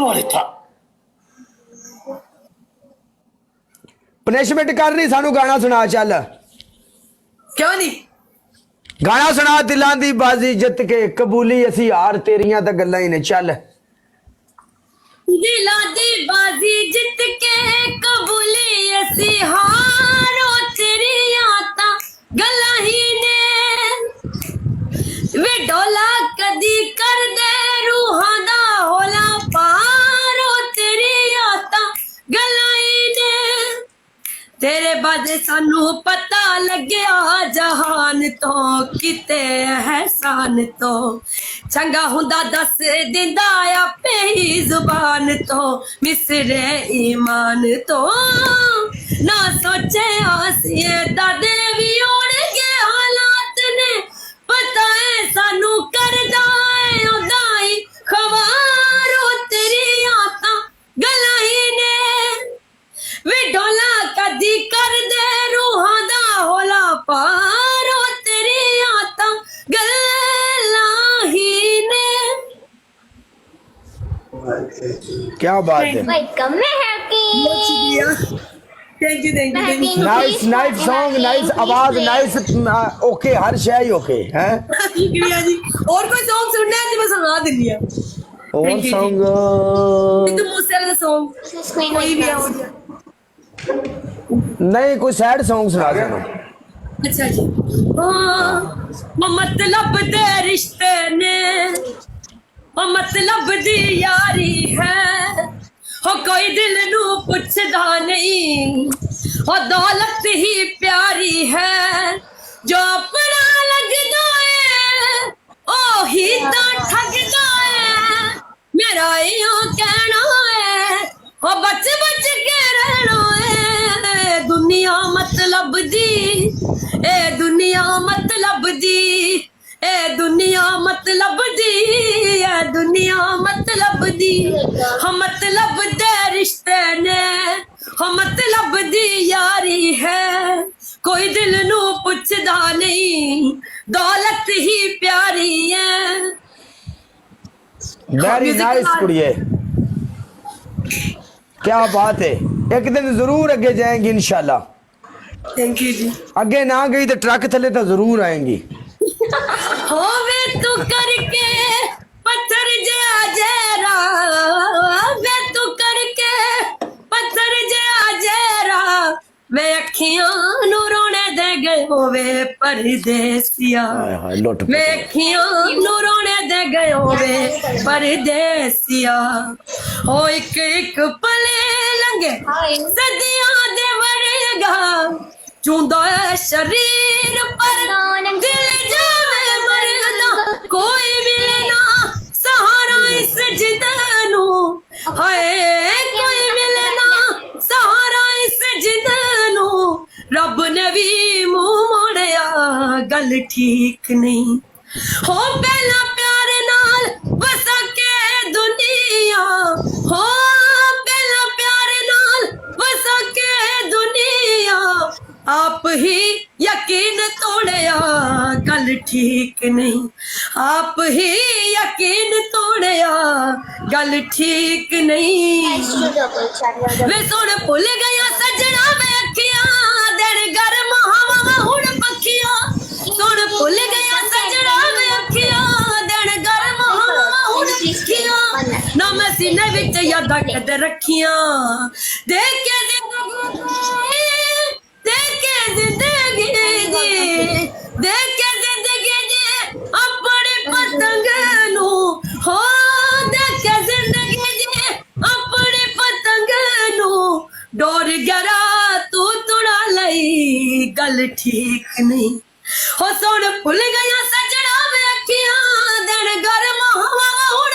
मारे था पनिशमेंट करनी सानू गाना सुना चल क्यों नहीं गाना सुना दिलां दी बाजी जित के कबूली असी हार तेरियां तां गल्लां ही ने चल दिला दी बाजी जित के कबूली असी हारो तेरियां तां गल्लां ही ने वे डोला कदी कर दे रूहां दा होला पारो तेरियां तां गल्लां ही ने तेरे बाद सानू पता लग्या जहान तो किते एहसान तो चंगा हुंदा दस दिंदा आपे ही जुबान तो मिसरे ईमान तो ना सोचे आसिए दादे भी उड़ के हालात ने पता है सानू करदा है उदाई खवारो तेरी आता गल्लां ही ने वे डोला कदी कर दे रूहां दा होला पारो तेरी आता गल्लां ही ने क्या बात है welcome thank you nice nice song nice आवाज नाइस ओके हर शय ओके है शुक्रिया जी और कोई सॉन्ग सुनना है तो मैं सुना दिंदी हां और Thank you, सॉन्ग तो मूसे वाला सॉन्ग कोई भी हो जाए नहीं कोई सैड सॉन्ग सुना देना अच्छा जी वो मतलब दे रिश्ते ने वो मतलब दी यारी है हो कोई दिल नू पुछदा नहीं हो दौलत ही प्यारी है जो अपना लगदा है ओ ही ता ठगदा है मेरा यो कहना है हो बच बच के रहना है दुनिया मतलब दी ए दुनिया मतलब दी ए दुनिया मतलब दी ए दुनिया मतलब दी हम मतलब दे रिश्ते ने हम मतलब दी यारी है कोई दिल नू पुछदा नहीं दौलत ही प्यारी है वेरी नाइस कुड़िए क्या बात है एक दिन जरूर आगे जाएंगी इंशाल्लाह थैंक यू जी आगे ना गई तो ट्रक थले तो जरूर आएंगी होवे तू करके पत्थर जा जरा वे तू करके पत्थर जा जरा वे अखियां नू रोने दे गए होवे परदेसिया हाय हाय लुट वे अखियां नू रोने दे गए होवे परदेसिया हो एक पले लंघे सदियां दे वरगा चूंदा है शरीर पर दिल जावे मरदा कोई मिले ना सहारा इस जिंदनू हाय कोई मिले ना सहारा इस जिंदनू रब ने भी मुंह मोड़िया गल ठीक नहीं हो पहला प्यार नाल वसा के दुनिया हो पहला प्यार नाल वसा के दुनिया आप ही यकीन तोड़िया गल ठीक नहीं आप ही यकीन तोड़िया गल ठीक नहीं वे सुन भुल गया सजना वे अखियां दिन गर्म हवा हुण पखियां सुन भुल गया सजना वे अखियां दिन गर्म हवा हुण पखियां ना मैं सीने विच यादां कद रखियां देख के जिंदगी जी अपने पतंग नू हो देख जिंदगी जी अपने पतंग नू डोर गरा तू तुड़ा लई गल ठीक नहीं हो सुन भुल गया सजना वे अखियां दिन गर्म हवा हुण